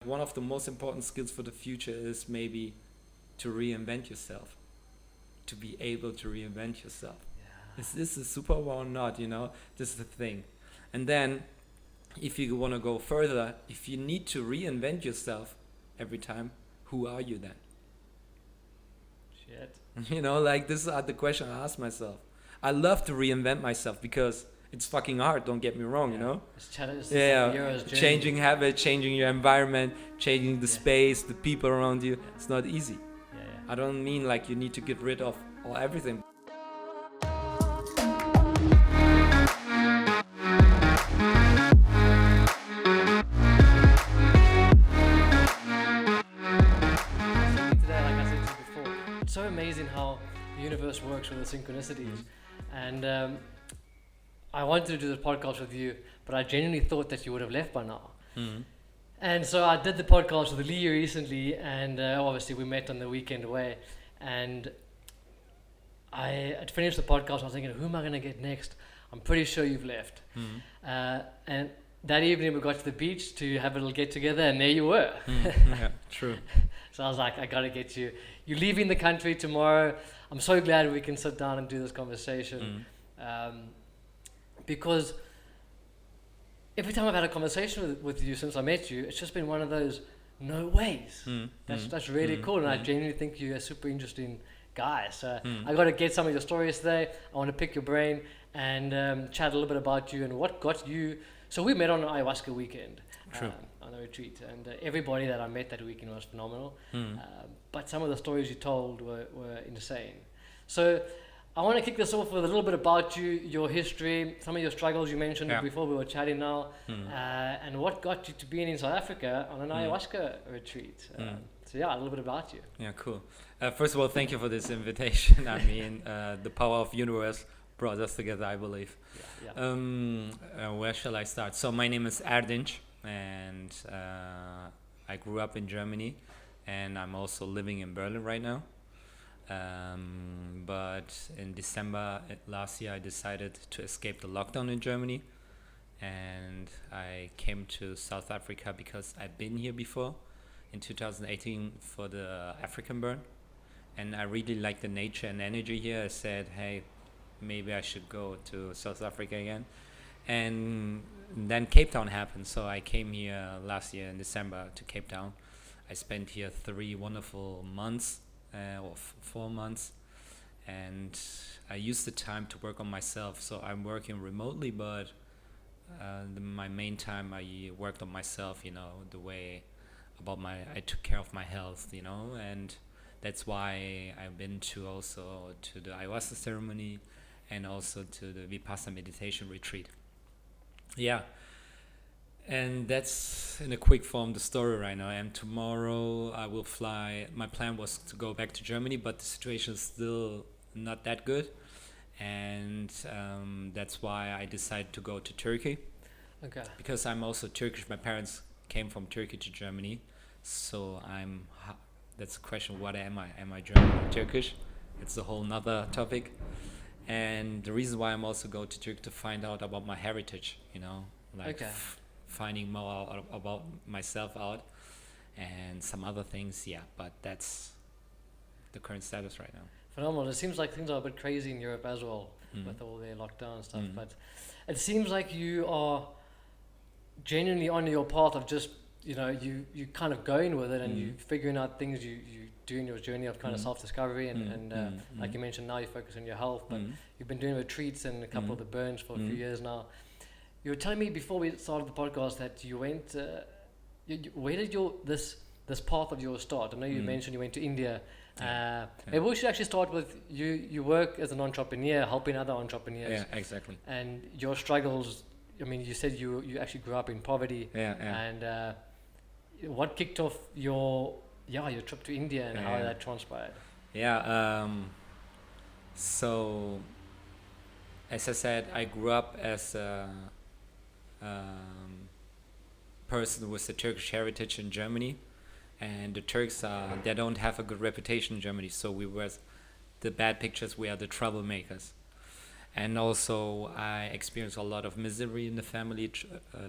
One of the most important skills for the future is maybe to reinvent yourself, to be able to reinvent yourself. Yeah. Is this a superpower or not? This is the thing. And then, if you want to go further, if you need to reinvent yourself every time, who are you then? Shit. Like this is the question I ask myself. I love to reinvent myself because it's fucking hard, don't get me wrong, It's Yeah, hero's journey. changing habits, changing your environment, changing the Yeah. space, the people around you. Yeah. It's not easy. Yeah, I don't mean like you need to get rid of everything. Today, like I said to you before, it's so amazing how the universe works with the synchronicities. And I wanted to do this podcast with you, but I genuinely thought that you would have left by now. Mm. And so I did the podcast with Lee recently, and obviously we met on the weekend away. And I had finished the podcast. I was thinking, who am I going to get next? I'm pretty sure you've left. And that evening we got to the beach to have a little get together, and there you were. Yeah, true. So I was like, I got to get you. You're leaving the country tomorrow. I'm so glad we can sit down and do this conversation. Because every time I've had a conversation with you since I met you, it's just been one of those no ways. That's really cool, and I genuinely think you're a super interesting guy. So I got to get some of your stories today. I want to pick your brain and chat a little bit about you and what got you. So we met on an ayahuasca weekend. True. On a retreat, and everybody that I met that weekend was phenomenal. But some of the stories you told were insane. So I want to kick this off with a little bit about you, your history, some of your struggles. You mentioned it before we were chatting now, and what got you to being in South Africa on an ayahuasca retreat. So yeah, a little bit about you. Yeah, cool. First of all, thank you for this invitation. I mean, the power of universe brought us together, I believe. Where shall I start? So my name is Erdinc, and I grew up in Germany, and I'm also living in Berlin right now. But in December last year, I decided to escape the lockdown in Germany, and I came to South Africa because I've been here before in 2018 for the African burn, and I really like the nature and energy here. I said, hey, maybe I should go to South Africa again. And then Cape Town happened, so I came here last year in December to Cape Town. I spent here 3 wonderful months, or 4 months, and I used the time to work on myself. So I'm working remotely, but my main time I worked on myself, the way I took care of my health, and that's why I've been to the ayahuasca ceremony and also to the vipassana meditation retreat. Yeah, and that's in a quick form the story right now. And tomorrow I will fly. My plan was to go back to Germany, but the situation is still not that good, and that's why I decided to go to Turkey. Okay. Because I'm also Turkish. My parents came from Turkey to Germany, so that's the question. What am I? Am I German or Turkish? It's a whole nother topic. And the reason why I'm also going to Turkey to find out about my heritage, finding more about myself out and some other things. Yeah, but that's the current status right now. Phenomenal. It seems like things are a bit crazy in Europe as well with all their lockdown stuff. But it seems like you are genuinely on your path of just, you kind of going with it and you figuring out things you do in your journey of kind of self-discovery and like you mentioned, now you focus on your health, but you've been doing retreats and a couple of the burns for a few years now. You were telling me before we started the podcast that you went, where did this path of yours start? I know you mentioned you went to India. Maybe we should actually start with you work as an entrepreneur, helping other entrepreneurs. Yeah, exactly. And your struggles, I mean, you said you actually grew up in poverty. And what kicked off your trip to India and how that transpired? So as I said, I grew up as a person with a Turkish heritage in Germany, and the Turks they don't have a good reputation in Germany, so we were the bad pictures, we are the troublemakers. And also I experienced a lot of misery in the family,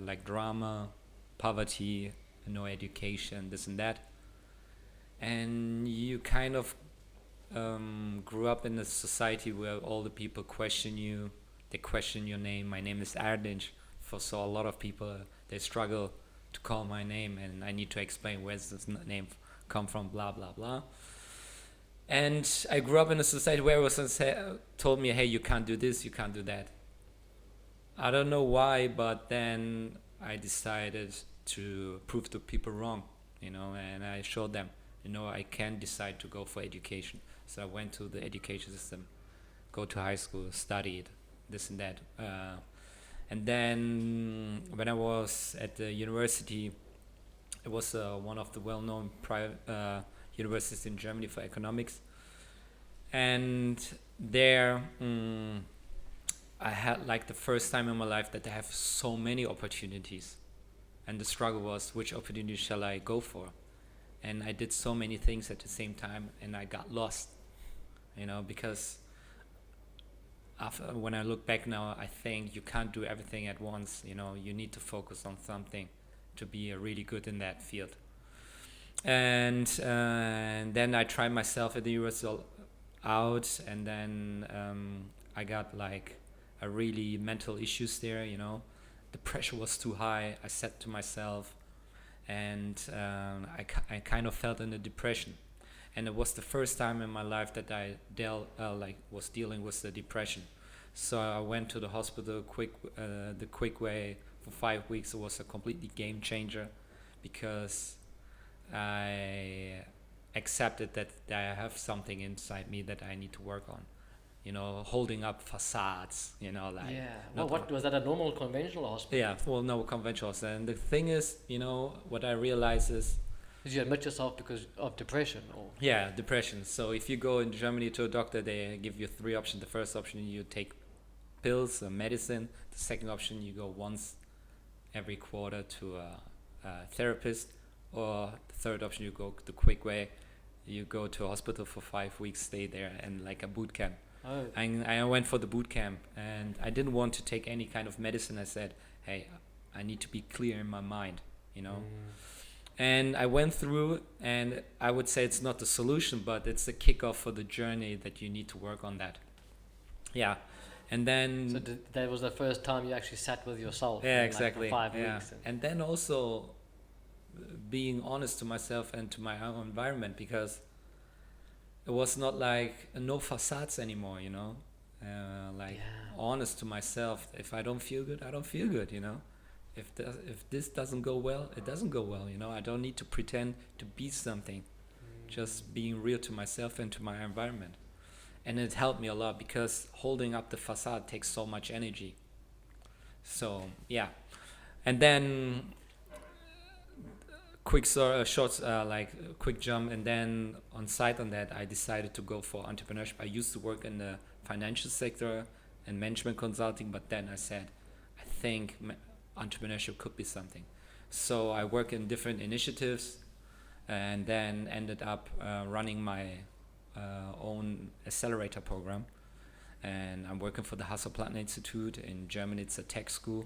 like drama, poverty, no education, this and that. And you kind of grew up in a society where all the people question you. They question your name. My name is Erdinc. So a lot of people, they struggle to call my name, and I need to explain where does this name come from, blah, blah, blah. And I grew up in a society where it was told me, hey, you can't do this, you can't do that. I don't know why, but then I decided to prove the people wrong, and I showed them, I can decide to go for education. So I went to the education system, go to high school, studied this and that. And then when I was at the university, it was one of the well-known private universities in Germany for economics. And there I had like the first time in my life that I have so many opportunities. And the struggle was, which opportunity shall I go for? And I did so many things at the same time, and I got lost, because when I look back now, I think you can't do everything at once. You need to focus on something to be really good in that field. And then I tried myself at the university out, and then I got like a really mental issues there. The pressure was too high. I said to myself, and I kind of felt in a depression. And it was the first time in my life that I was dealing with the depression. So I went to the hospital the quick way for 5 weeks. It was a completely game changer, because I accepted that I have something inside me that I need to work on. Holding up facades, What was that, a normal conventional hospital? Yeah, well, no, conventional. And the thing is, what I realize is, did you admit yourself because of depression? Or? Yeah, depression. So if you go in Germany to a doctor, they give you 3 options. The first option, you take pills or medicine. The second option, you go once every quarter to a therapist. Or the third option, you go the quick way. You go to a hospital for 5 weeks, stay there, and like a boot camp. Oh. And I went for the boot camp, and I didn't want to take any kind of medicine. I said, hey, I need to be clear in my mind, And I went through, and I would say it's not the solution, but it's the kickoff for the journey that you need to work on that. Yeah. And then... So that was the first time you actually sat with yourself? Yeah, exactly. Like for 5 weeks. And then also being honest to myself and to my own environment, because it was not like no facades anymore, honest to myself. If I don't feel good, I don't feel good, If this doesn't go well, it doesn't go well, I don't need to pretend to be something. Just being real to myself and to my environment. And it helped me a lot, because holding up the facade takes so much energy. So, yeah. And then quick jump, and then on side on that, I decided to go for entrepreneurship. I used to work in the financial sector and management consulting, but then I said, I think entrepreneurship could be something. So I work in different initiatives, and then ended up running my own accelerator program. And I'm working for the Hasselplatten Institute in Germany. It's a tech school,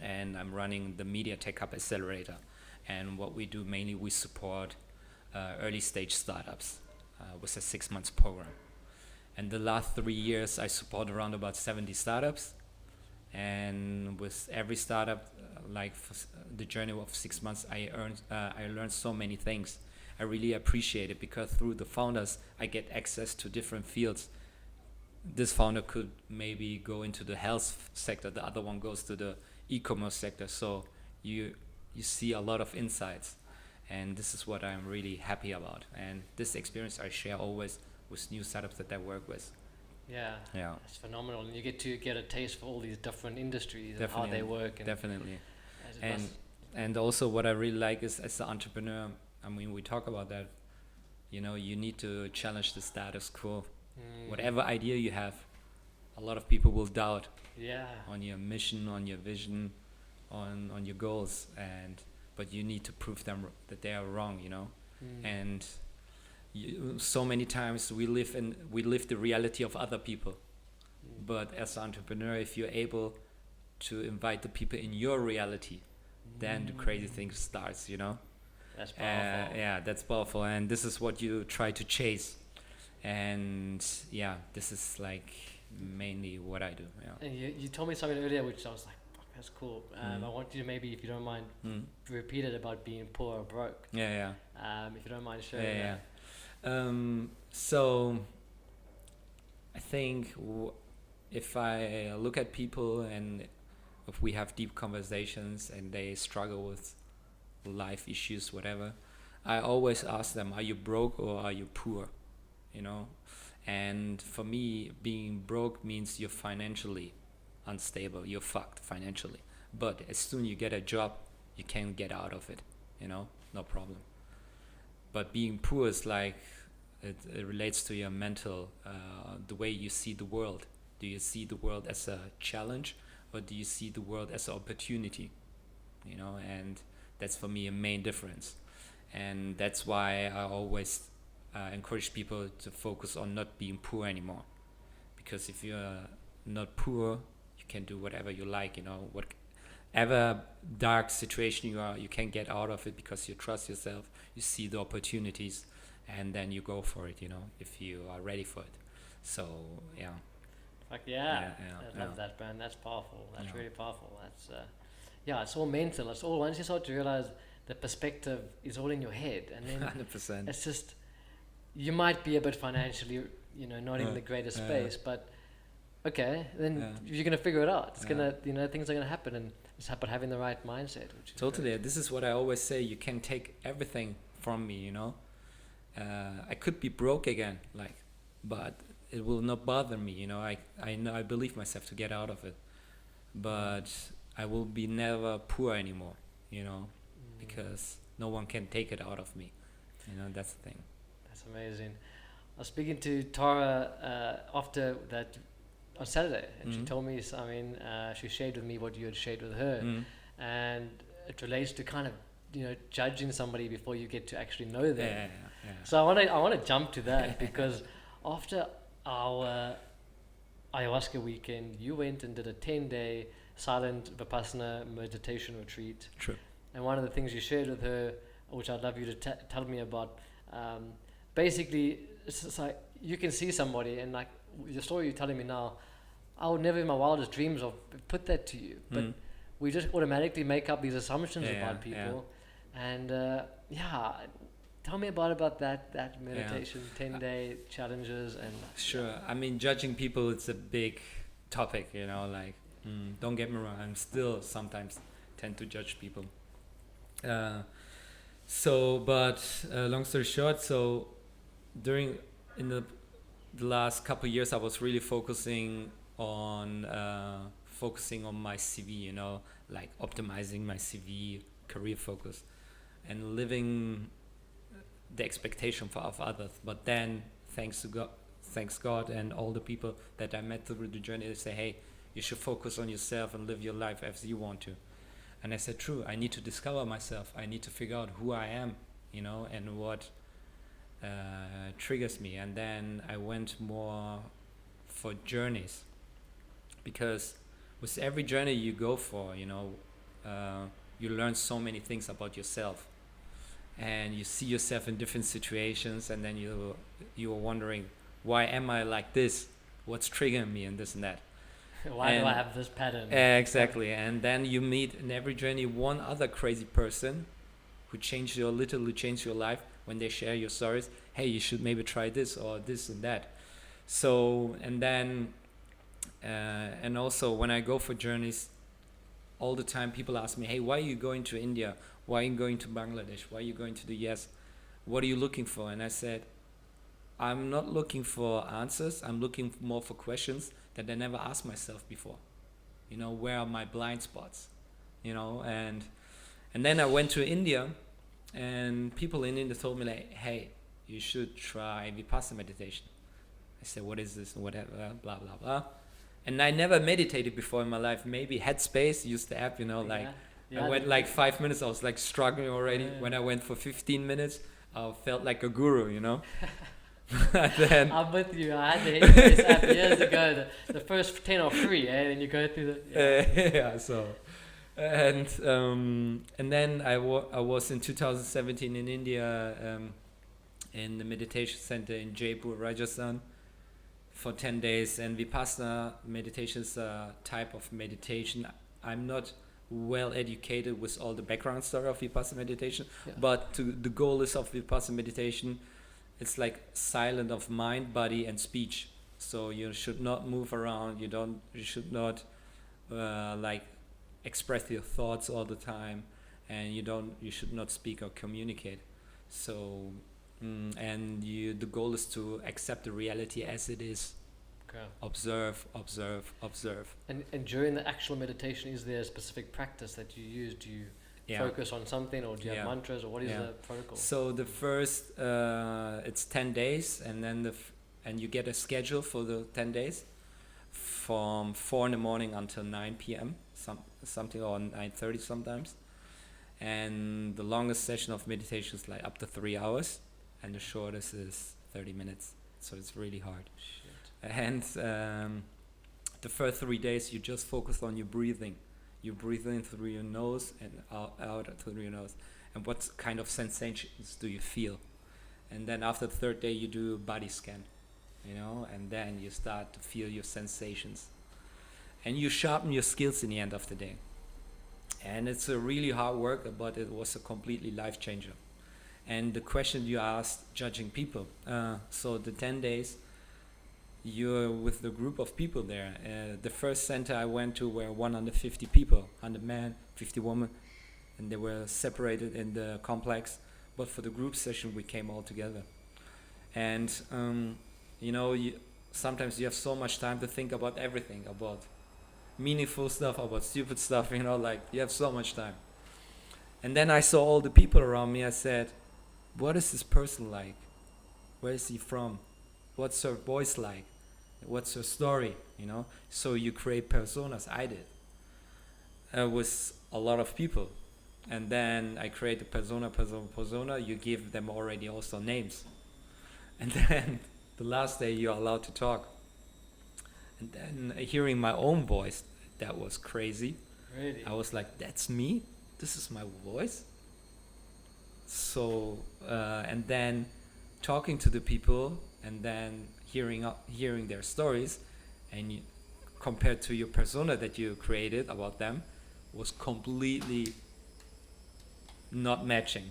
and I'm running the Media Tech Hub Accelerator. And what we do mainly, we support early stage startups with a 6 months program. And the last 3 years, I support around about 70 startups. And with every startup, for the journey of 6 months, I learned so many things. I really appreciate it, because through the founders, I get access to different fields. This founder could maybe go into the health sector, the other one goes to the e-commerce sector. So you see a lot of insights, and this is what I'm really happy about. And this experience I share always with new startups that I work with. Yeah, it's phenomenal, and you get to get a taste for all these different industries. Definitely, and how they work. And definitely. And also what I really like is, as an entrepreneur, I mean, we talk about that, you need to challenge the status quo. Whatever idea you have, a lot of people will doubt on your mission, on your vision, on your goals, but you need to prove them that they are wrong, And so many times we live the reality of other people. But as an entrepreneur, if you're able to invite the people in your reality, then the crazy thing starts, you know. That's powerful. Yeah, that's powerful, and this is what you try to chase. And yeah, this is like mainly what I do. Yeah. And you told me something earlier, which I was like, "Fuck, that's cool." I want you to maybe, if you don't mind, repeat it about being poor or broke. Yeah. If you don't mind sharing Yeah. that. So I think if I look at people and if we have deep conversations and they struggle with life issues, whatever, I always ask them, are you broke or are you poor? You know? And for me, being broke means you're financially unstable, you're fucked financially. But as soon you get a job, you can get out of it, you know, no problem. But being poor is like, it relates to your mental, the way you see the world. Do you see the world as a challenge, or do you see the world as an opportunity? You know, and that's for me a main difference. And that's why I always encourage people to focus on not being poor anymore. Because if you're not poor, you can do whatever you like, you know, whatever dark situation you are, you can get out of it because you trust yourself, you see the opportunities, and then you go for it, you know, if you are ready for it. So, yeah. Fuck yeah. I love that, man. That's powerful. That's really powerful. That's, it's all mental. It's all, once you start to realize the perspective is all in your head, and then 100%. it's just, you might be a bit financially, you know, not in the greatest space, but okay, then you're going to figure it out. It's going to, you know, things are going to happen, and it's about having the right mindset. Which is totally. great. This is what I always say. You can take everything from me, you know. I could be broke again, like, but it will not bother me, you know. I know, I believe myself to get out of it, but I will be never poor anymore, you know, because no one can take it out of me, you know. That's the thing. That's amazing. I was speaking to Tara after that on Saturday, and she told me, I mean, she shared with me what you had shared with her, and it relates to kind of, you know, judging somebody before you get to actually know them. Yeah. So I want to jump to that because after our ayahuasca weekend, you went and did a 10-day silent vipassana meditation retreat. True. And one of the things you shared with her, which I'd love you to tell me about, basically, it's just like you can see somebody, and like the story you're telling me now, I would never in my wildest dreams of put that to you. But we just automatically make up these assumptions about people. And tell me about that meditation, 10-day challenges. And sure. I mean, judging people, it's a big topic, you know, like, don't get me wrong, I'm still sometimes tend to judge people. Long story short, so in the last couple of years, I was really focusing on my CV, you know, like optimizing my CV, career focus, and living the expectation of others. But then, thanks God, and all the people that I met through the journey, they say, hey, you should focus on yourself and live your life as you want to. And I said, true, I need to discover myself. I need to figure out who I am, you know, and what triggers me. And then I went more for journeys, because with every journey you go for, you know, you learn so many things about yourself, and you see yourself in different situations, and then you are wondering, why am I like this? What's triggering me, and this and that. Why do I have this pattern? Exactly. And then you meet in every journey one other crazy person who literally changed your life when they share your stories. Hey, you should maybe try this or this and that. So, and then, and also when I go for journeys, all the time people ask me, hey, why are you going to India? Why are you going to Bangladesh? Why are you going to the US? What are you looking for? And I said, I'm not looking for answers. I'm looking more for questions that I never asked myself before. You know, where are my blind spots? You know, and then I went to India, and people in India told me, like, hey, you should try vipassana meditation. I said, what is this? Whatever, blah, blah, blah. And I never meditated before in my life. Maybe Headspace, used the app, you know, like, I went like 5 minutes, I was like struggling already. When I went for 15 minutes, I felt like a guru, you know. Then, I'm with you. I had the Headspace app years ago. The first 10 are free, and then you go through the... So And then I was in 2017 in India, in the meditation center in Jaipur, Rajasthan, for 10 days. And vipassana meditation is a type of meditation. I'm not well educated with all the background story of vipassana meditation, but the goal is of vipassana meditation, it's like silent of mind, body, and speech. So you should not move around. You should not like express your thoughts all the time, and you should not speak or communicate. So the goal is to accept the reality as it is. Okay. Observe. And during the actual meditation, is there a specific practice that you use? Do you focus on something, or do you have mantras, or what is the protocol? So the first it's 10 days, and then and you get a schedule for the 10 days from 4 in the morning until 9 p.m. Something, or 9:30 sometimes. And the longest session of meditation is like up to 3 hours, and the shortest is 30 minutes. So it's really hard. Shit. And the first 3 days you just focus on your breathing. You breathe in through your nose and out through your nose. And what kind of sensations do you feel? And then after the third day you do a body scan, and then you start to feel your sensations. And you sharpen your skills in the end of the day. And it's a really hard work, but it was a completely life changer. And the question you asked, judging people. So the 10 days, you're with the group of people there. The first center I went to were 150 people, 100 men, 50 women, and they were separated in the complex. But for the group session, we came all together. And sometimes you have so much time to think about everything, about meaningful stuff, about stupid stuff, like you have so much time. And then I saw all the people around me. I said, what is this person like? Where is he from? What's her voice like? What's her story? So you create personas. I did with a lot of people. And then I create a persona. You give them already also names. And then the last day you're allowed to talk. And then hearing my own voice, that was crazy. Really? I was like, that's me? This is my voice? So, and then talking to the people, and then hearing their stories, and compared to your persona that you created about them, was completely not matching,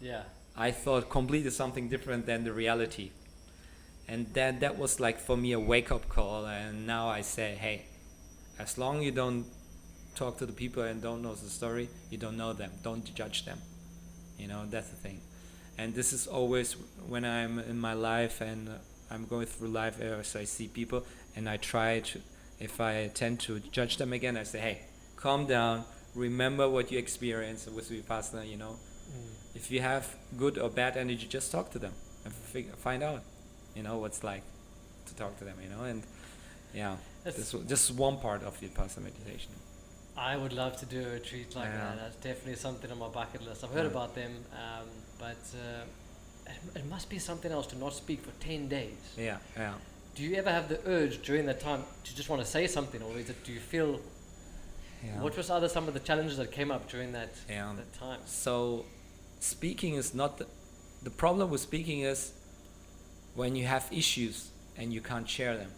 Yeah. I thought completely something different than the reality. And then that was like for me a wake-up call. And now I say, hey, as long as you don't talk to the people and don't know the story, you don't know them. Don't judge them. That's the thing. And this is always when I'm in my life and I'm going through life, so I see people and I try to, if I tend to judge them again, I say, hey, calm down. Remember what you experienced with vipassana, If you have good or bad energy, just talk to them and find out. What's like to talk to them, and this is just one part of vipassana meditation. I would love to do a retreat like that. That's definitely something on my bucket list. I've heard about them, but it must be something else to not speak for 10 days. Yeah. Do you ever have the urge during that time to just want to say something, or do you feel? What was some of the challenges that came up during that time? So, speaking is not the problem with speaking is when you have issues and you can't share them.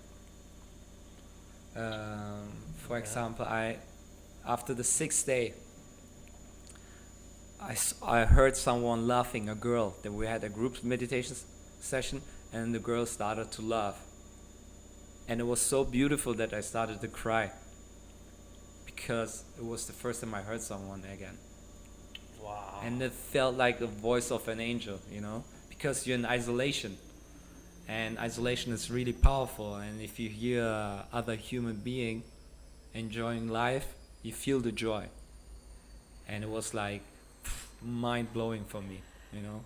For example, after the 6th day, I heard someone laughing, a girl, that we had a group meditation session, and the girl started to laugh. And it was so beautiful that I started to cry, because it was the first time I heard someone again. Wow. And it felt like the voice of an angel, because you're in isolation. And isolation is really powerful. And if you hear other human being enjoying life, you feel the joy. And it was like mind-blowing for me,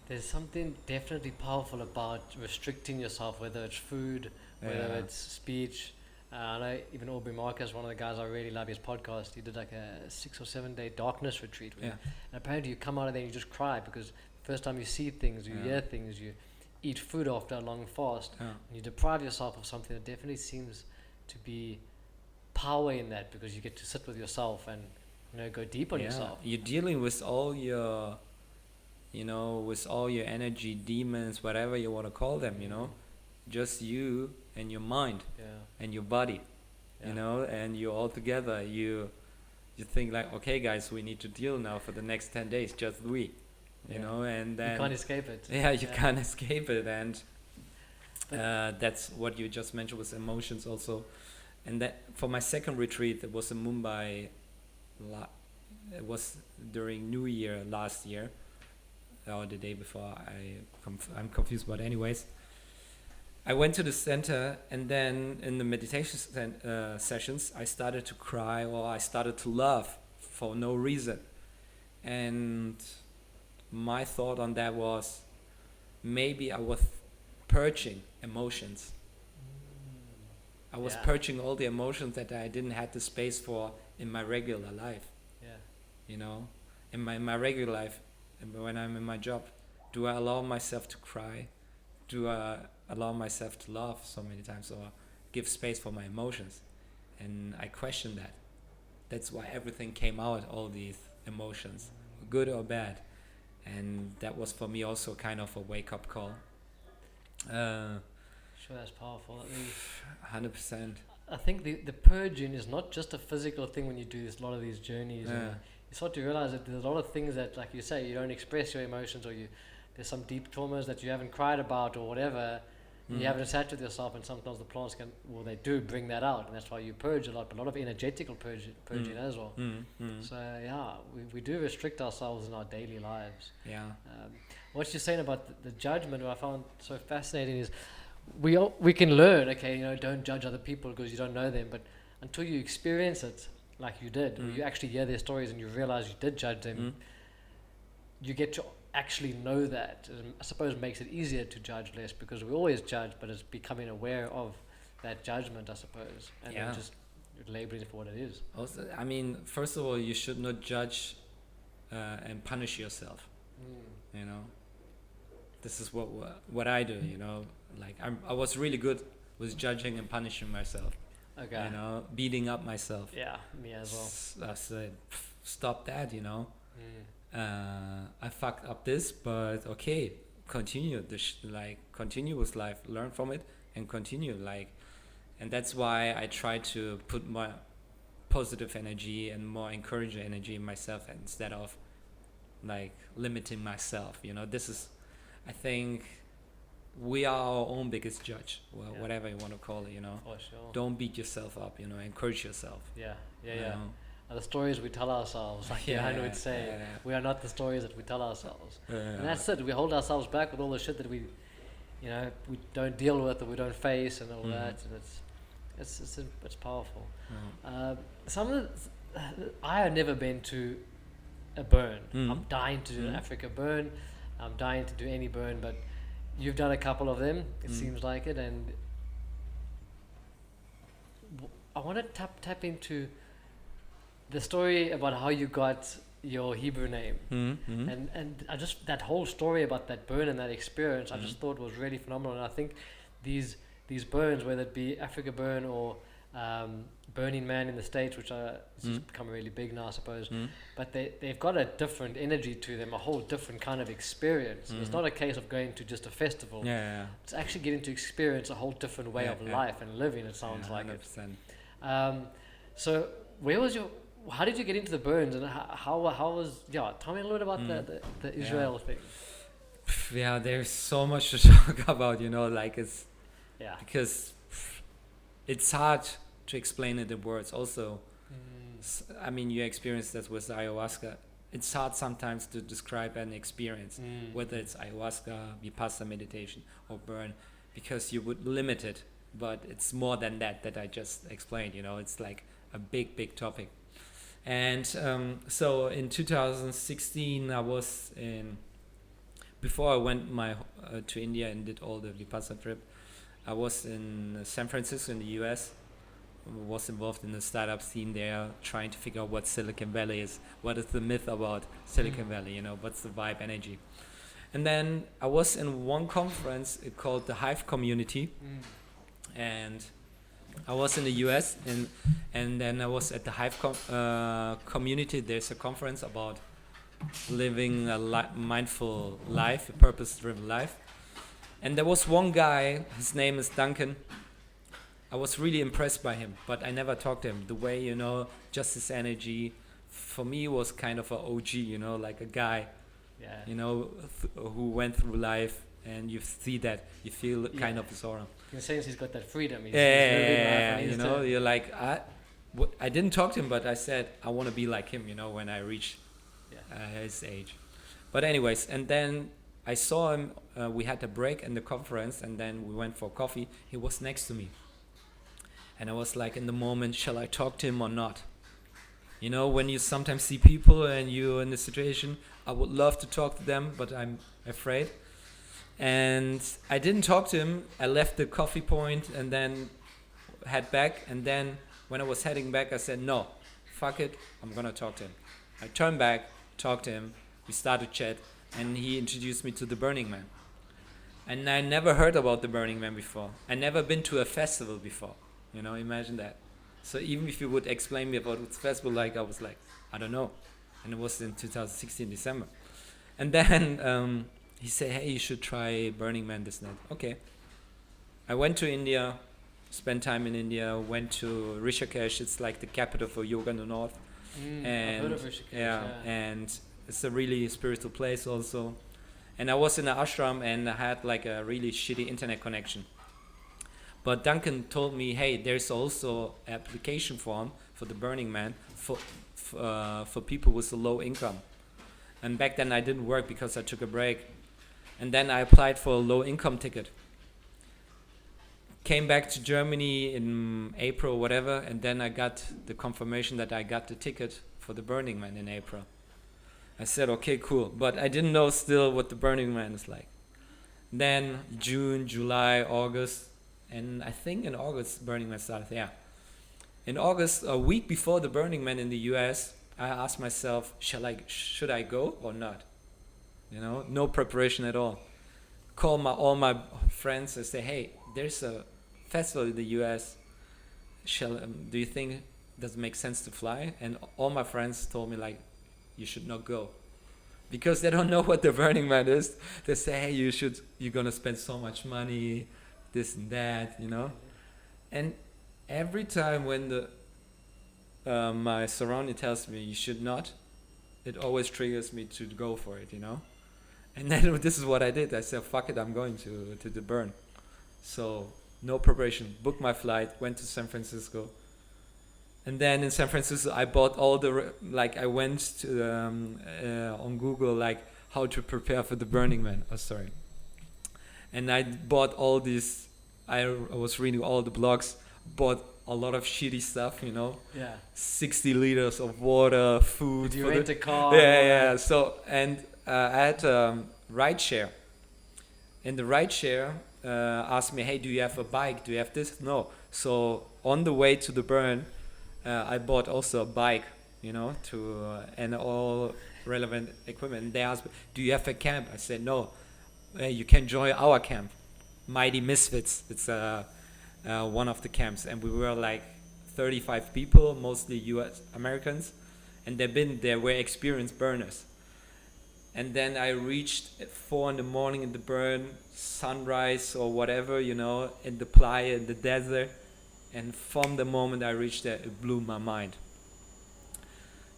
There's something definitely powerful about restricting yourself, whether it's food, whether it's speech. I know even Aubrey Marcus, one of the guys I really love, his podcast, he did like a 6 or 7 day darkness retreat. And apparently you come out of there and you just cry, because first time you see things, you hear things, you eat food after a long fast, and you deprive yourself of something. That definitely seems to be power in that, because you get to sit with yourself and go deep on yourself. You're dealing with all your, with all your energy, demons, whatever you want to call them, just you and your mind and your body, and you're all together. You think like, okay, guys, we need to deal now for the next 10 days, just we, and then you can't escape it. You can't escape it. And that's what you just mentioned with emotions also. And that for my second retreat, it was in Mumbai. It was during New Year last year, or the day before. I'm confused, but anyways, I went to the center, and then in the meditation sessions, I started to cry, or I started to laugh for no reason. And my thought on that was, maybe I was purging emotions. I was purging all the emotions that I didn't have the space for in my regular life. In my regular life, when I'm in my job, do I allow myself to cry? Do I allow myself to laugh so many times, or give space for my emotions? And I question that. That's why everything came out, all these emotions, good or bad. And that was for me also kind of a wake-up call. Sure, that's powerful. 100%. I think the purging is not just a physical thing when you do a lot of these journeys. And you start to realize that there's a lot of things that, like you say, you don't express your emotions, or there's some deep traumas that you haven't cried about or whatever. You haven't attached with yourself, and sometimes the plants they do bring that out, and that's why you purge a lot, but a lot of energetical purging as well. So we do restrict ourselves in our daily lives. What you're saying about the judgment, what I found so fascinating is we can learn, don't judge other people because you don't know them, but until you experience it like you did, or you actually hear their stories and you realize you did judge them, you get to actually know that. I suppose it makes it easier to judge less, because we always judge, but it's becoming aware of that judgment, I suppose, and then just labeling it for what it is. Also, I mean, first of all, you should not judge and punish yourself. This is what I do. Like I was really good with judging and punishing myself. Okay. Beating up myself. Yeah, me as well. I said, stop that. I fucked up this, but okay, continue continue with life, learn from it, and continue. And that's why I try to put more positive energy and more encouraging energy in myself, instead of limiting myself. This is, I think, we are our own biggest judge, whatever you want to call it. For sure. Don't beat yourself up. Encourage yourself. Yeah. The stories we tell ourselves, Johan would say, we are not the stories that we tell ourselves. And that's it. We hold ourselves back with all the shit that we don't deal with, or we don't face, and all that. And it's powerful. I have never been to a burn. I'm dying to do an Africa burn. I'm dying to do any burn, but you've done a couple of them. It seems like it, and I want to tap into the story about how you got your Hebrew name, and I just, that whole story about that burn and that experience, I just thought was really phenomenal. And I think these burns, whether it be Africa burn or Burning Man in the States, which are just become really big now, I suppose, but they've got a different energy to them, a whole different kind of experience. It's not a case of going to just a festival. It's actually getting to experience a whole different way of life and living. It sounds like 100%. So how did you get into the burns, and how was, tell me a little bit about the Israel thing. There's so much to talk about, it's because it's hard to explain it in words. Also, I mean, you experienced that with ayahuasca. It's hard sometimes to describe an experience, whether it's ayahuasca, vipassana meditation, or burn, because you would limit it. But it's more than that I just explained. It's like a big topic. And so in 2016, I was before I went to India and did all the vipassana trip, I was in San Francisco in the US, was involved in the startup scene there, trying to figure out what Silicon Valley is, what is the myth about Silicon Valley, what's the vibe, energy. And then I was in one conference called the Hive Community, and I was in the US, and then I was at the Hive community. There's a conference about living a mindful life, a purpose-driven life. And there was one guy, his name is Duncan. I was really impressed by him, but I never talked to him. The way, you know, just his energy, for me was kind of an OG, you know, like a guy, you know, who went through life, and you see that, you feel kind of his aura. In a sense, he's got that freedom. He's You know, you're like, I didn't talk to him, but I said, I want to be like him, you know, when I reach his age. But anyways, and then I saw him, we had a break in the conference, and then we went for coffee. He was next to me. And I was like, in the moment, shall I talk to him or not? You know, when you sometimes see people and you're in a situation, I would love to talk to them, but I'm afraid. And I didn't talk to him. I left the coffee point and then head back. And then when I was heading back, I said, no, fuck it, I'm going to talk to him. I turned back, talked to him, we started chat, and he introduced me to the Burning Man. And I never heard about the Burning Man before. I never been to a festival before. You know, imagine that. So even if you would explain me about what's festival like, I was like, I don't know. And it was in 2016 December. And then he said, hey, you should try Burning Man this night. Okay. I went to India, spent time in India, went to Rishikesh. It's like the capital for yoga in the north. And I've heard of Rishikesh, and it's a really spiritual place also. And I was in an ashram and I had like a really shitty internet connection. But Duncan told me, hey, there's also application form for the Burning Man for people with a low income. And back then I didn't work because I took a break. And then I applied for a low income ticket. Came back to Germany in April or whatever, and then I got the confirmation that I got the ticket for the Burning Man in April. I said, okay, cool. But I didn't know still what the Burning Man is like. Then June, July, August, and I think in August Burning Man started, In August, a week before the Burning Man in the US, I asked myself, should I go or not? You know, no preparation at all. Call all my friends and say, hey, there's a festival in the US. Do you think does it make sense to fly? And all my friends told me like, you should not go. Because they don't know what the Burning Man is. They say, hey, you're gonna spend so much money, this and that, you know. And every time when my surrounding tells me you should not, it always triggers me to go for it, you know. And then this is what I did. I said, fuck it, I'm going to the burn. So no preparation, booked my flight, went to San Francisco. And then in San Francisco, I bought all I went to on Google, like how to prepare for the Burning Man. And I bought all these, I was reading all the blogs, bought a lot of shitty stuff, you know. 60 liters of water, food. Did you rent a car? So, and I had ride share. And the ride share asked me, hey, do you have a bike? Do you have this? No. So on the way to the burn, I bought also a bike, you know, and all relevant equipment. And they asked me, do you have a camp? I said, no. You can join our camp, Mighty Misfits. It's one of the camps, and we were like 35 people, mostly US Americans, and they were experienced burners. And then I reached at 4 a.m. in the burn, sunrise or whatever, you know, in the playa, in the desert. And from the moment I reached there, it blew my mind.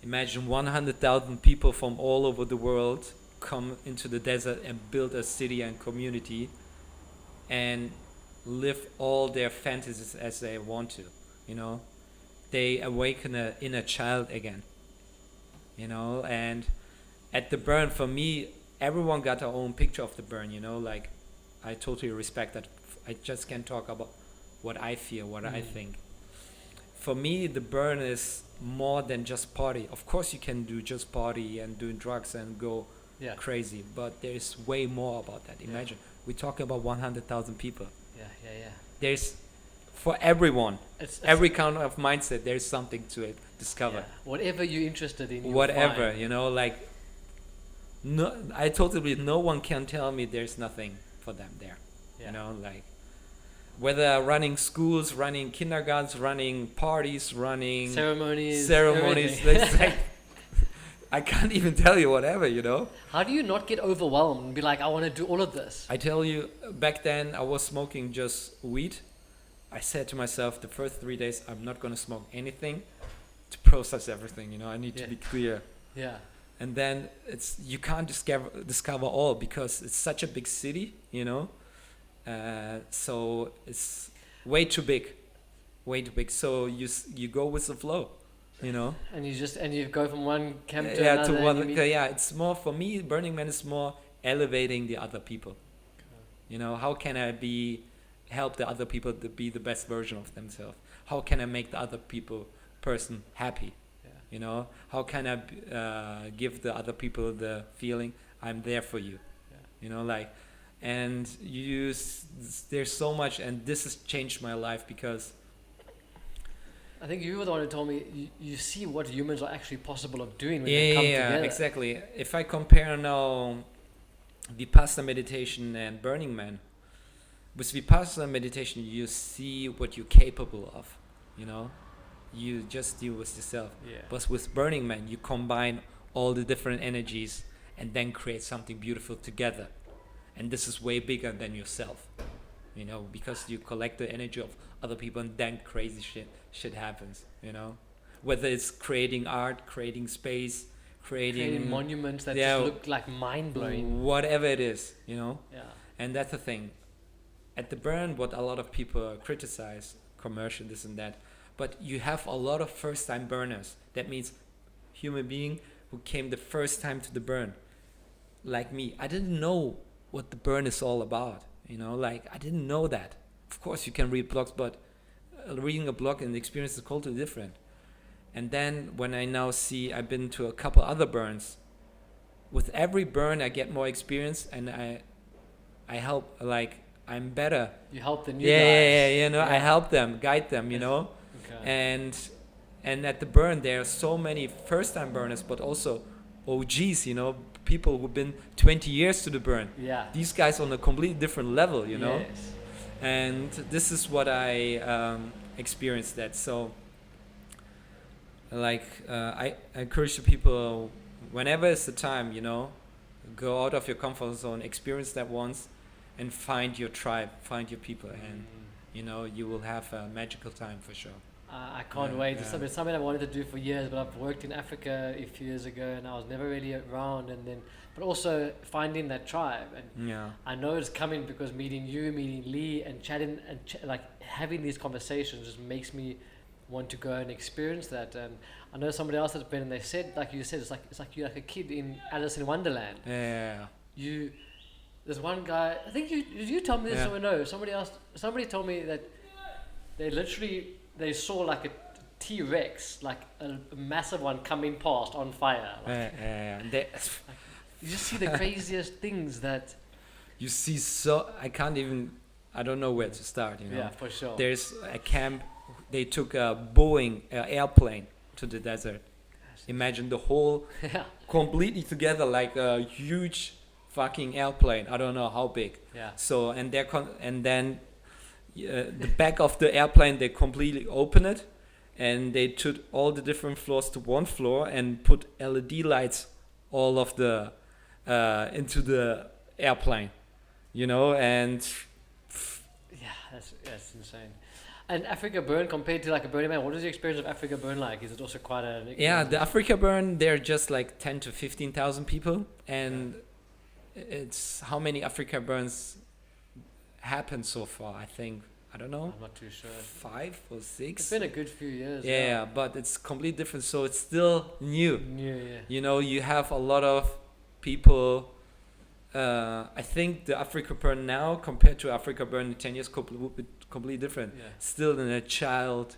Imagine 100,000 people from all over the world come into the desert and build a city and community and live all their fantasies as they want to, you know. They awaken an inner child again, you know. And at the burn, for me, everyone got their own picture of the burn, you know. Like, I totally respect that. I just can't talk about what I feel, what I think. For me, the burn is more than just party. Of course, you can do just party and doing drugs and go crazy, but there's way more about that. Imagine, we're talking about 100,000 people. There's, for everyone, every kind of mindset, there's something to it, discover. Whatever you're interested in, whatever, you know, like, no one can tell me there's nothing for them there. You know, like, whether running schools, running kindergartens, running parties, running ceremonies. It's like, I can't even tell you whatever, you know. How do you not get overwhelmed and be like, I want to do all of this? I tell you, back then I was smoking just weed. I said to myself, the first 3 days, I'm not going to smoke anything to process everything, you know. I need to be clear. Yeah. And then you can't discover all because it's such a big city, you know. So it's way too big. So you go with the flow. You know, and you go from one camp to another. It's more for me. Burning Man is more elevating the other people. You know, how can I help the other people to be the best version of themselves? How can I make the other person happy? Yeah. You know, how can I give the other people the feeling I'm there for you? Yeah. You know, like, and there's so much, and this has changed my life because. I think you were the one who told me you see what humans are actually possible of doing when they come together. Yeah, exactly. If I compare now vipassana meditation and Burning Man, with vipassana meditation you see what you're capable of, you know. You just deal with yourself. Yeah. But with Burning Man you combine all the different energies and then create something beautiful together. And this is way bigger than yourself. You know, because you collect the energy of other people and then crazy shit happens, you know. Whether it's creating art, creating space, creating monuments that just look like mind-blowing. Whatever it is, you know. Yeah. And that's the thing. At the burn, what a lot of people criticize, commercial, this and that, but you have a lot of first-time burners. That means human being who came the first time to the burn. Like me, I didn't know what the burn is all about. You know, like, I didn't know that. Of course, you can read blogs, but reading a blog and the experience is totally different. And then when I now see, I've been to a couple other burns. With every burn, I get more experience, and I help. Like, I'm better. You help the new guys. Yeah. You know, I help them, guide them. You know, okay. And at the burn, there are so many first-time burners, but also OGs. You know. People who've been 20 years to the burn. Yeah. These guys on a completely different level, you know. Yes. And this is what I experienced that. So, like, I encourage the people, whenever it's the time, you know, go out of your comfort zone, experience that once, and find your tribe, find your people, and you know, you will have a magical time for sure. I can't wait. It's something I wanted to do for years, but I've worked in Africa a few years ago, and I was never really around. But also finding that tribe, and I know it's coming because meeting you, meeting Lee, and chatting and like having these conversations just makes me want to go and experience that. And I know somebody else that's been, and they said, like you said, it's like you're like a kid in Alice in Wonderland. Yeah. There's one guy. I think you told me this or no? Somebody told me that they saw like a T-Rex, like a massive one coming past on fire. You just see the craziest things that... You see I don't know where to start, you know. Yeah, for sure. There's a camp, they took a Boeing airplane to the desert. Imagine the whole, completely together like a huge fucking airplane. I don't know how big. Yeah. So, and then... the back of the airplane, they completely open it, and they took all the different floors to one floor and put LED lights all of the into the airplane, you know. And that's insane. And Africa Burn compared to like a Burning Man, what is the experience of Africa Burn like? Is it also quite the Africa Burn, they're just like 10 to 15,000 people, and it's how many Africa Burns happened so far? I don't know. I'm not too sure. 5 or 6. It's been a good few years. Yeah, but it's completely different. So it's still new. You know, you have a lot of people. I think the Africa Burn now compared to Africa Burn in 10 years completely different. Yeah. Still in a child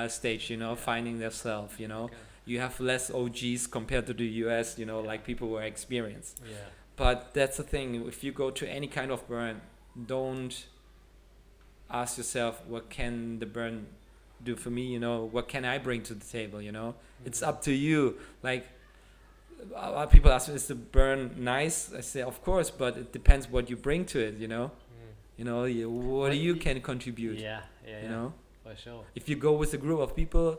stage, you know, finding themselves, you know. Okay. You have less OGs compared to the US, you know, like people who are experienced. Yeah. But that's the thing. If you go to any kind of burn, don't ask yourself, what can the burn do for me? You know, what can I bring to the table? You know, it's up to you. Like, a lot of people ask me, is the burn nice? I say, of course, but it depends what you bring to it. You know, You know, what you can contribute. Yeah, you know, for sure. if you go with a group of people,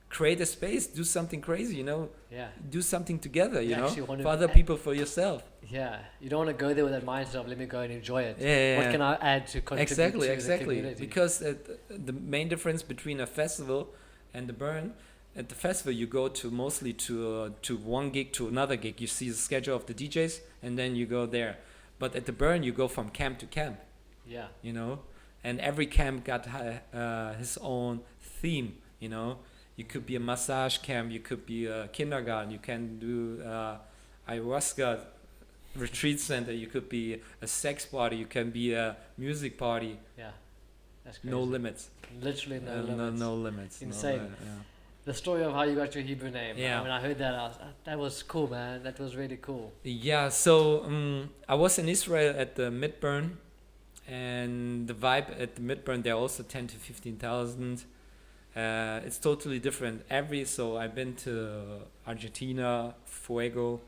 create a space, do something crazy, you know, do something together, you know, for other people, for yourself. Yeah, you don't want to go there with that mindset of let me go and enjoy it. Yeah, what can I add to contribute to the community? Because the main difference between a festival and the burn, at the festival you go to mostly to one gig to another gig. You see the schedule of the DJs and then you go there. But at the burn you go from camp to camp. Yeah. You know, and every camp got his own theme, you know. You could be a massage camp, you could be a kindergarten, you can do ayahuasca retreat center, you could be a sex party, you can be a music party. Yeah, that's crazy. No limits. Literally no limits. No limits. Insane. The story of how you got your Hebrew name. Yeah. I mean, I heard that. That was cool, man. That was really cool. Yeah, so I was in Israel at the Midburn, and the vibe at the Midburn, there are also 10 to 15,000. It's totally different. So I've been to Argentina, Fuego,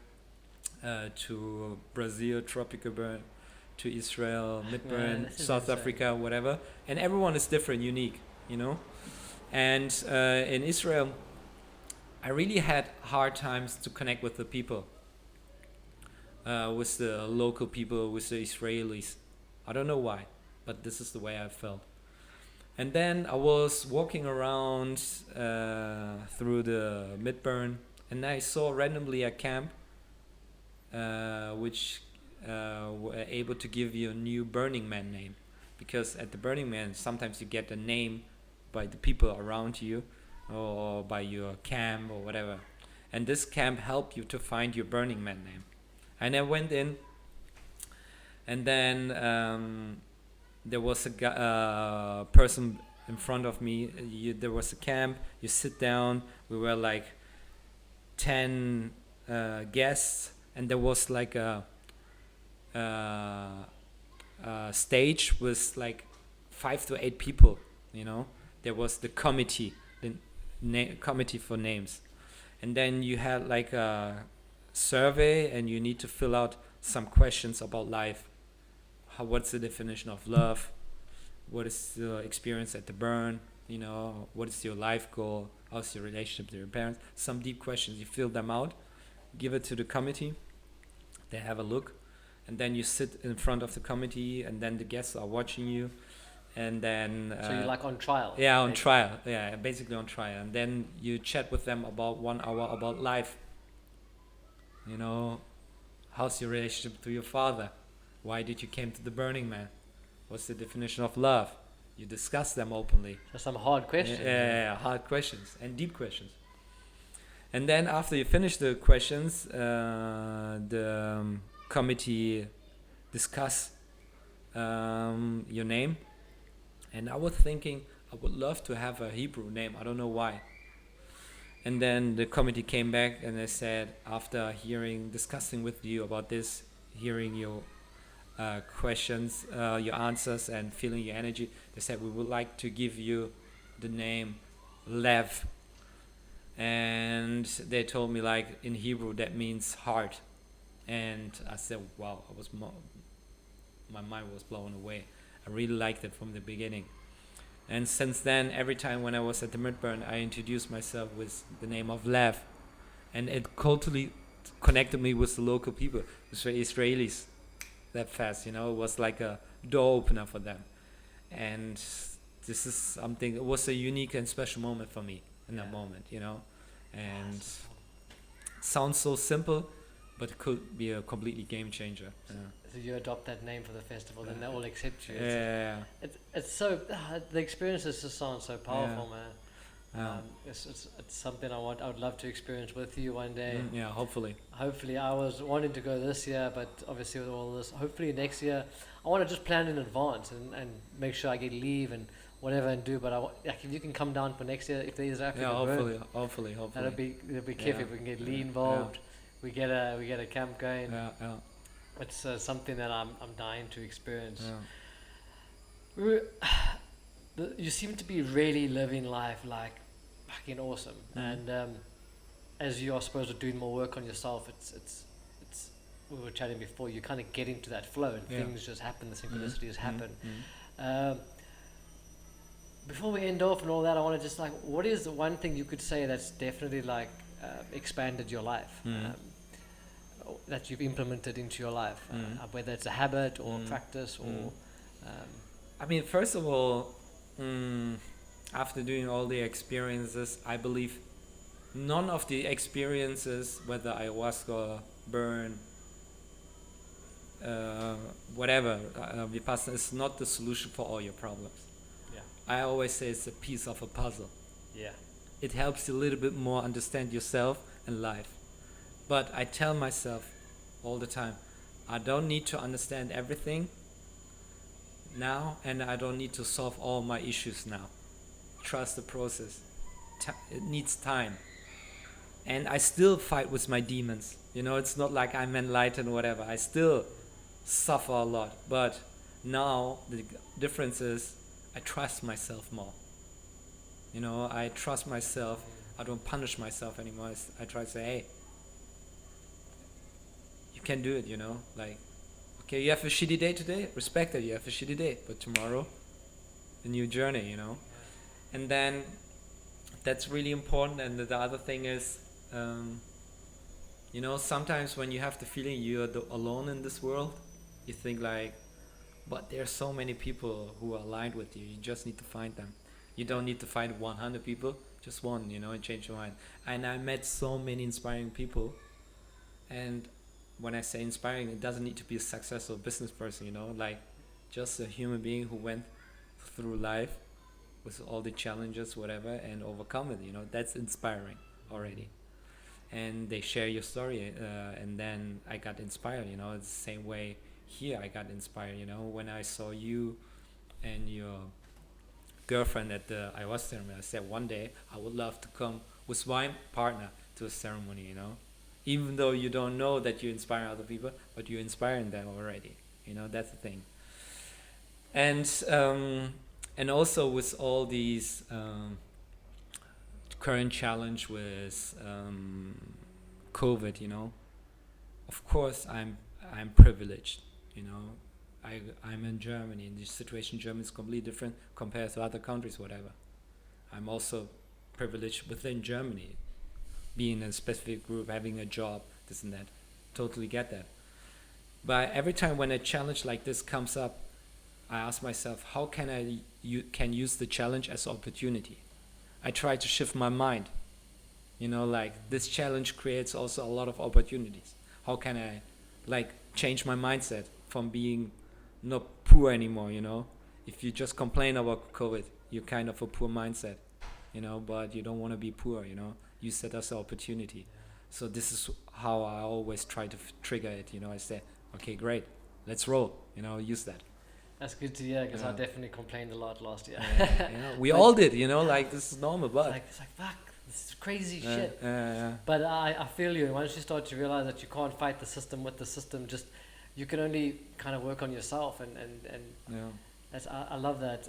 to Brazil, Tropical Burn, to Israel, Midburn, South Africa, whatever. And everyone is different, unique, you know. And in Israel, I really had hard times to connect with the people, with the local people, with the Israelis. I don't know why, but this is the way I felt. And then I was walking around through the Midburn, and I saw randomly a camp which were able to give you a new Burning Man name. Because at the Burning Man, sometimes you get a name by the people around you or by your camp or whatever. And this camp helped you to find your Burning Man name. And I went in, and then there was a person in front of me. There was a camp, you sit down, we were like 10 guests, and there was like a stage with like 5 to 8 people, you know. There was the committee, committee for names. And then you had like a survey, and you need to fill out some questions about life. What's the definition of love? What is the experience at the burn? You know, what is your life goal? How's your relationship to your parents? Some deep questions. You fill them out, give it to the committee. They have a look, and then you sit in front of the committee, and then the guests are watching you. And then so you're like on trial. Yeah, on trial. Yeah, basically on trial. And then you chat with them about 1 hour about life. You know, how's your relationship to your father? Why did you came to the Burning Man? What's the definition of love? You discuss them openly. So some hard questions. Yeah, hard questions and deep questions. And then after you finish the questions, the committee discuss your name. And I was thinking, I would love to have a Hebrew name. I don't know why. And then the committee came back and they said, after discussing with you about this, hearing your questions, your answers, and feeling your energy, they said, we would like to give you the name Lev. And they told me, like, in Hebrew, that means heart. And I said, wow, my mind was blown away. I really liked it from the beginning. And since then, every time when I was at the Midburn, I introduced myself with the name of Lev. And it totally connected me with the local people, the Israelis, that fast, you know. It was like a door opener for them. And this is something, it was a unique and special moment for me in that moment, you know. And sounds so simple, but it could be a completely game changer. So you adopt that name for the festival, then they all accept you. It's so the experiences just sound so powerful, man. It's something I would love to experience with you one day. Hopefully. Hopefully, I was wanting to go this year, but obviously with all this, hopefully next year, I want to just plan in advance and make sure I get leave and whatever and do. But if you can come down for next year, if there is African hopefully. That'd be key if we can get Lee involved. We get a camp going. It's something that I'm dying to experience. You seem to be really living life like fucking awesome, and as you are supposed to do more work on yourself, it's we were chatting before, you kind of get into that flow and things just happen, the synchronicities happen. Before we end off and all that, I want to just like, what is the one thing you could say that's definitely like expanded your life, that you've implemented into your life, whether it's a habit or practice or... I mean, first of all, after doing all the experiences, I believe none of the experiences, whether ayahuasca, burn, whatever, vipassana, is not the solution for all your problems. I always say it's a piece of a puzzle. It helps you a little bit more understand yourself and life. But I tell myself all the time, I don't need to understand everything now, and I don't need to solve all my issues now. Trust the process. It needs time. And I still fight with my demons. You know, it's not like I'm enlightened or whatever. I still suffer a lot. But now the difference is I trust myself more. You know, I trust myself. I don't punish myself anymore. I try to say, hey, you can do it, you know. Like, okay, you have a shitty day today, respect that you have a shitty day, but tomorrow, a new journey, you know. And then that's really important. And the other thing is, you know, sometimes when you have the feeling you're alone in this world, you think like, but there's so many people who are aligned with you. You just need to find them. You don't need to find 100 people, just one, you know, and change your mind. And I met so many inspiring people. And when I say inspiring, it doesn't need to be a successful business person, you know, like just a human being who went through life with all the challenges, whatever, and overcome it, you know. That's inspiring already. And they share your story, and then I got inspired, you know. It's the same way here I got inspired, you know, when I saw you and your girlfriend at the ayahuasca ceremony. I said one day I would love to come with my partner to a ceremony, you know, even though you don't know that you inspire other people, but you're inspiring them already, you know. That's the thing. And also with all these current challenge with COVID, you know, of course I'm privileged, you know. I'm in Germany, and the situation in Germany is completely different compared to other countries, whatever. I'm also privileged within Germany, being in a specific group, having a job, this and that. Totally get that. But every time when a challenge like this comes up, I ask myself, how can I can use the challenge as opportunity? I try to shift my mind. You know, like this challenge creates also a lot of opportunities. How can I like change my mindset from being not poor anymore, you know? If you just complain about COVID, you're kind of a poor mindset, you know, but you don't want to be poor, you know? You set us an opportunity. So this is how I always try to trigger it, you know? I say, okay, great, let's roll, you know, use that. That's good to hear, because I definitely complained a lot last year. We all did, you know, like this is normal, but... It's like fuck, this is crazy shit. But I feel you. Once you start to realize that you can't fight the system with the system, just you can only kind of work on yourself, and that's, I love that.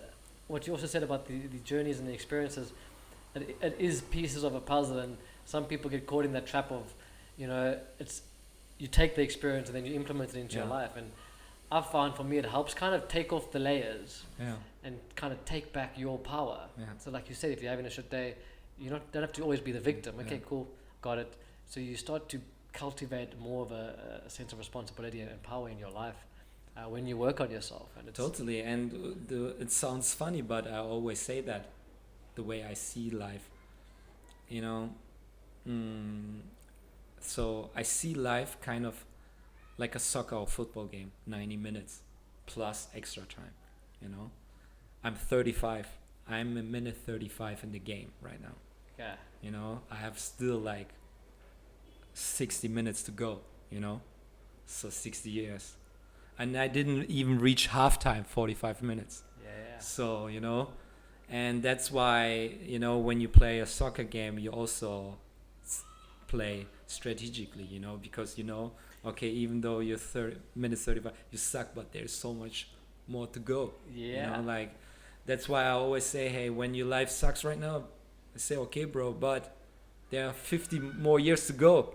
What you also said about the journeys and the experiences, it is pieces of a puzzle, and some people get caught in that trap of, you know, it's you take the experience and then you implement it into your life. And I've found for me it helps kind of take off the layers and kind of take back your power. So like you said, if you're having a shit day, you don't have to always be the victim. Okay, cool, got it. So you start to cultivate more of a sense of responsibility and power in your life when you work on yourself. And it's totally. And it sounds funny, but I always say that the way I see life, you know. So I see life kind of like a soccer or football game, 90 minutes plus extra time, you know. I'm 35. I'm a minute 35 in the game right now. Yeah. You know, I have still like 60 minutes to go, you know. So 60 years. And I didn't even reach halftime, 45 minutes. Yeah. So, you know, and that's why, you know, when you play a soccer game, you also play strategically, you know, because, you know, okay, even though you're 30 minutes 35, you suck, but there's so much more to go. Yeah. You know, like, that's why I always say, hey, when your life sucks right now, I say, okay, bro, but there are 50 more years to go.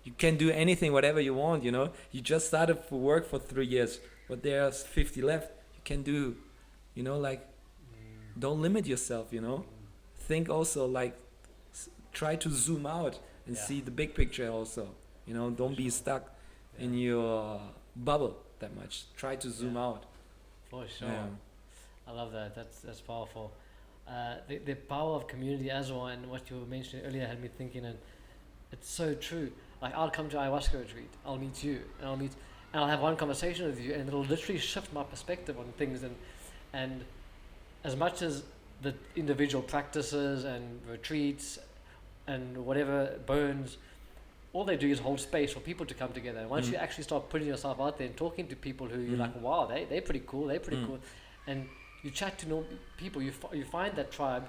You can do anything, whatever you want, you know. You just started for work for 3 years, but there's 50 left. You can do, you know, like, don't limit yourself, you know. Think also, like, try to zoom out and see the big picture also, you know. Don't be stuck in your bubble that much. Try to zoom out. For sure. I love that. That's powerful. The power of community as well, and what you were mentioning earlier had me thinking, and it's so true. Like, I'll come to ayahuasca retreat, I'll meet you, and I'll have one conversation with you, and it'll literally shift my perspective on things. And as much as the individual practices and retreats and whatever burns, all they do is hold space for people to come together. And once you actually start putting yourself out there and talking to people who you're like, wow, they're pretty cool, cool, and you chat to normal people, you find that tribe,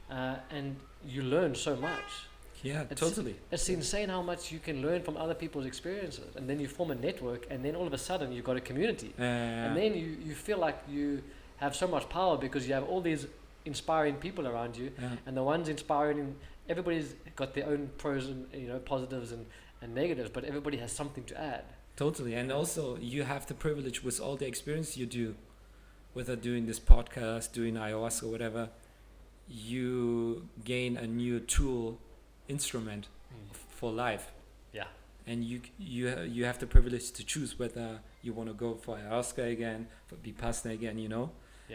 and you learn so much. Yeah, totally. It's insane how much you can learn from other people's experiences, and then you form a network, and then all of a sudden you've got a community, and then you feel like you have so much power because you have all these inspiring people around you, and the ones inspiring, everybody's got their own pros and, you know, positives and negatives, but everybody has something to add. Totally. And also you have the privilege with all the experience you do, whether doing this podcast, doing ayahuasca, whatever, you gain a new tool, instrument for life. Yeah. And you have the privilege to choose whether you want to go for ayahuasca again, for vipassana again, you know.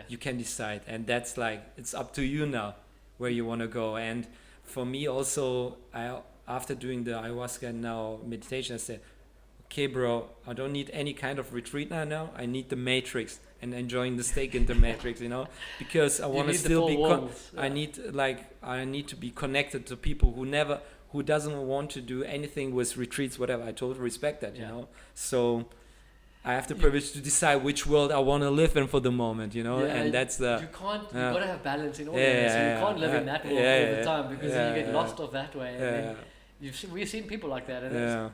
You can decide, and that's like, it's up to you now where you want to go. And for me also, after doing the ayahuasca and now meditation, I said, okay, bro, I don't need any kind of retreat now. I need the matrix and enjoying the steak in the matrix, you know, because I want to still be I need to be connected to people who doesn't want to do anything with retreats, whatever. I totally respect that, you know. So I have the privilege to decide which world I want to live in for the moment, you know, and that's the... You got to have balance in all of this. So you can't live in that world all the time, because then you get lost off that way. And then we've seen people like that, and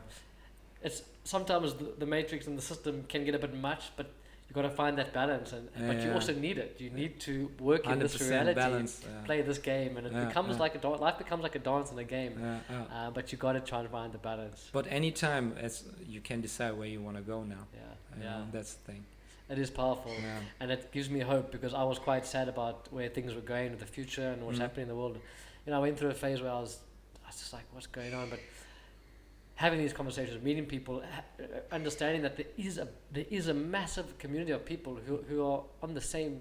it's sometimes the matrix and the system can get a bit much, but you got to find that balance, but you also need it. You need to work in this reality, balance, play this game, and it becomes like life becomes like a dance and a game. But you got to try and find the balance. But anytime, as you can decide where you want to go now. That's the thing. It is powerful, and it gives me hope, because I was quite sad about where things were going in the future and what's happening in the world. You know, I went through a phase where I was just like, what's going on? But having these conversations, meeting people, understanding that there is a massive community of people who are on the same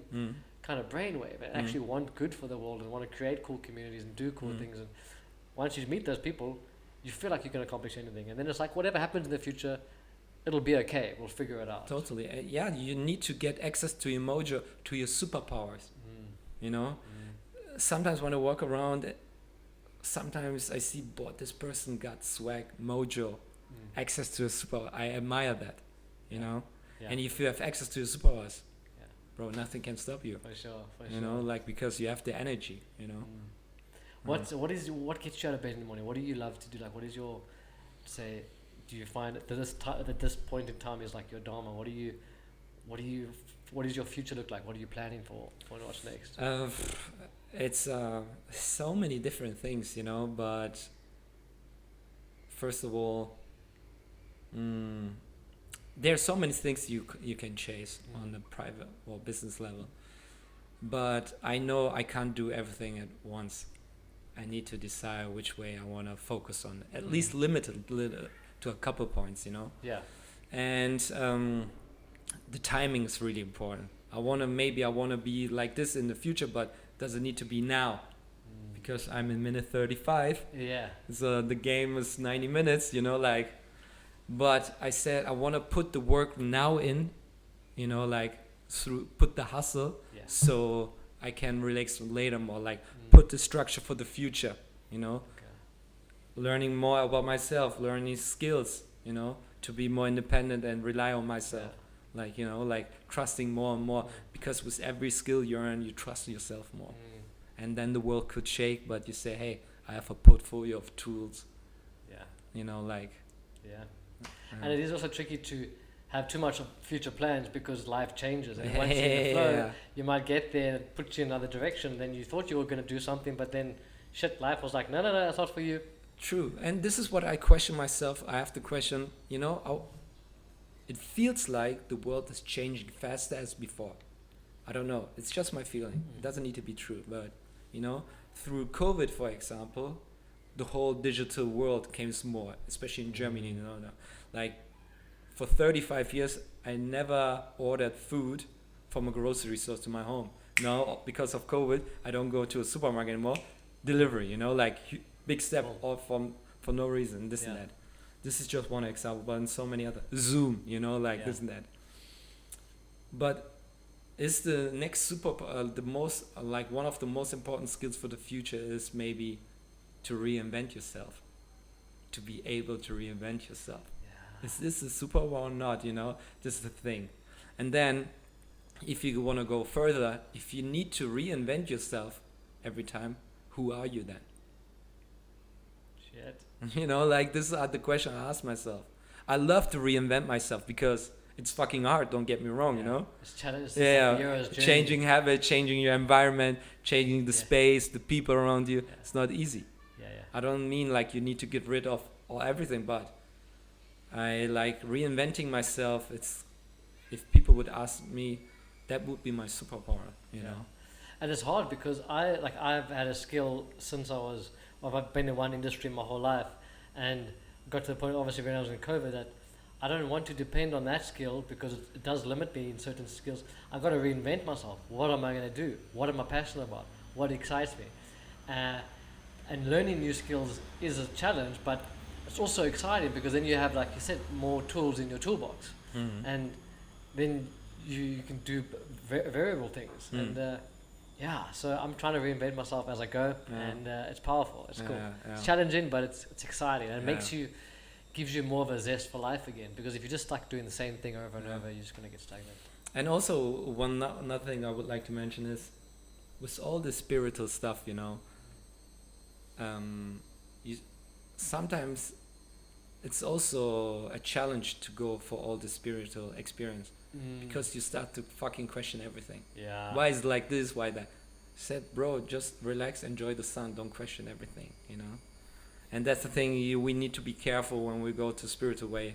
kind of brainwave and actually want good for the world and want to create cool communities and do cool things. And once you meet those people, you feel like you can accomplish anything. And then it's like, whatever happens in the future, it'll be okay. We'll figure it out. Totally. You need to get access to your mojo, to your superpowers. You know, sometimes when I walk around, sometimes I see, this person got swag, mojo, access to a superpower. I admire that, you know. And if you have access to your superpowers, bro, nothing can stop you. For sure. You know, like, because you have the energy, you know. What gets you out of bed in the morning? What do you love to do? Like, what is your, say, do you find that this point in time is like your dharma? What does your future look like? What are you planning for what's next? It's so many different things, you know, but first of all, there are so many things you can chase on the private or business level, but I know I can't do everything at once. I need to decide which way I want to focus on, at least limited to a couple points, you know. And the timing is really important. I want to be like this in the future, but doesn't need to be now, because I'm in minute 35. So the game is 90 minutes, you know, like, but I said I want to put the work now in, you know, like, put the hustle, so I can relax later more, like put the structure for the future, you know. Learning more about myself, learning skills, you know, to be more independent and rely on myself. Like, you know, like trusting more and more, because with every skill you earn, you trust yourself more. And then the world could shake, but you say, hey, I have a portfolio of tools. You know, like. And it is also tricky to have too much of future plans, because life changes. And once you're in the flow, you might get there and put you in another direction. Then you thought you were going to do something, but then life was like, no, that's not for you. True. And this is what I question myself. I have to question, it feels like the world is changing faster as before. I don't know. It's just my feeling. It doesn't need to be true. But, through COVID, for example, the whole digital world came more, especially in Germany. Like for 35 years, I never ordered food from a grocery store to my home. Now, because of COVID, I don't go to a supermarket anymore. Delivery, big step off for no reason, this and that. This is just one example, but in so many other. Zoom, this and that. But is the next one of the most important skills for the future is maybe to reinvent yourself, to be able to reinvent yourself. Yeah. Is this a superpower or not? This is the thing. And then, if you want to go further, if you need to reinvent yourself every time, who are you then? Shit. This is the question I ask myself. I love to reinvent myself because it's fucking hard, don't get me wrong, It's challenge. Changing habits, changing your environment, changing the space, the people around you. It's not easy. I don't mean you need to get rid of everything, but I like reinventing myself. If people would ask me, that would be my superpower, you know. And it's hard because I've had a skill since I've been in one industry my whole life, and got to the point obviously when I was in COVID that I don't want to depend on that skill because it does limit me in certain skills. I've got to reinvent myself. What am I going to do? What am I passionate about? What excites me? And learning new skills is a challenge, but it's also exciting because then you have, like you said, more tools in your toolbox. Mm-hmm. And then you can do variable things. And so I'm trying to reinvent myself as I go, and it's powerful. It's cool. It's challenging, but it's exciting, and it gives you more of a zest for life again. Because if you're just stuck doing the same thing over and over, you're just gonna get stagnant. And also, another thing I would like to mention is, with all the spiritual stuff, sometimes it's also a challenge to go for all the spiritual experience. Because you start to fucking question everything. Yeah. Why is it like this? Why that? I said, bro, just relax, enjoy the sun. Don't question everything, And that's the thing. We need to be careful when we go to spiritual way. Yeah.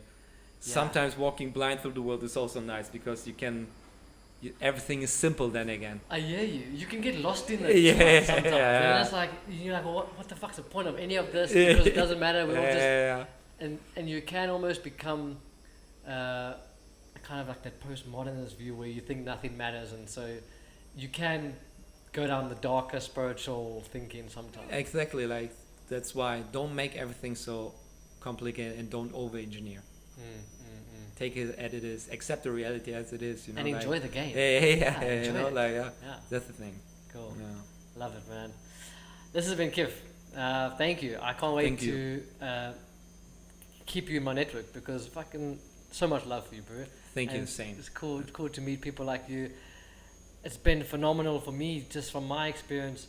Sometimes walking blind through the world is also nice because everything is simple then again. I hear you. You can get lost in it sometimes. And it's like, you're like, well, what the fuck's the point of any of this? Because it doesn't matter. We all just... And you can almost become... kind of like that postmodernist view where you think nothing matters, and so you can go down the darker spiritual thinking sometimes. Exactly, that's why don't make everything so complicated and don't over-engineer. Take it as it is, accept the reality as it is, and enjoy the game. That's the thing. Cool. Love it, man. This has been Kif. Thank you. I can't wait to keep you in my network because fucking so much love for you, bro. Thank you, same. It's cool to meet people like you. It's been phenomenal for me, just from my experience.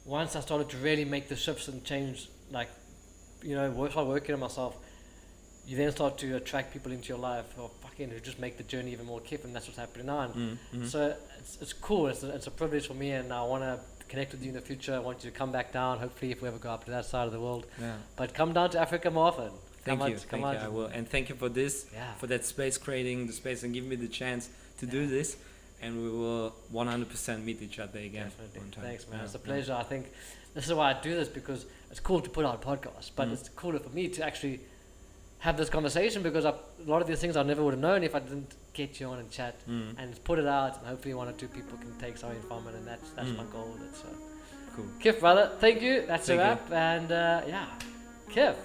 Once I started to really make the shifts and change, start working on myself, you then start to attract people into your life who just make the journey even more Kif, and that's what's happening now. So it's cool. It's a privilege for me, and I want to connect with you in the future. I want you to come back down, hopefully, if we ever go up to that side of the world. Yeah. But come down to Africa more often. Thank you, I will. And thank you for this, for that space, creating the space and giving me the chance to do this. And we will 100% meet each other again. Definitely. One time. Thanks, man. It's a pleasure. I think this is why I do this, because it's cool to put out podcasts, but it's cooler for me to actually have this conversation, because a lot of these things I never would have known if I didn't get you on and chat and put it out, and hopefully one or two people can take something from it, and that's my goal with it. So cool. Kif, brother, thank you. That's a wrap. And Kif.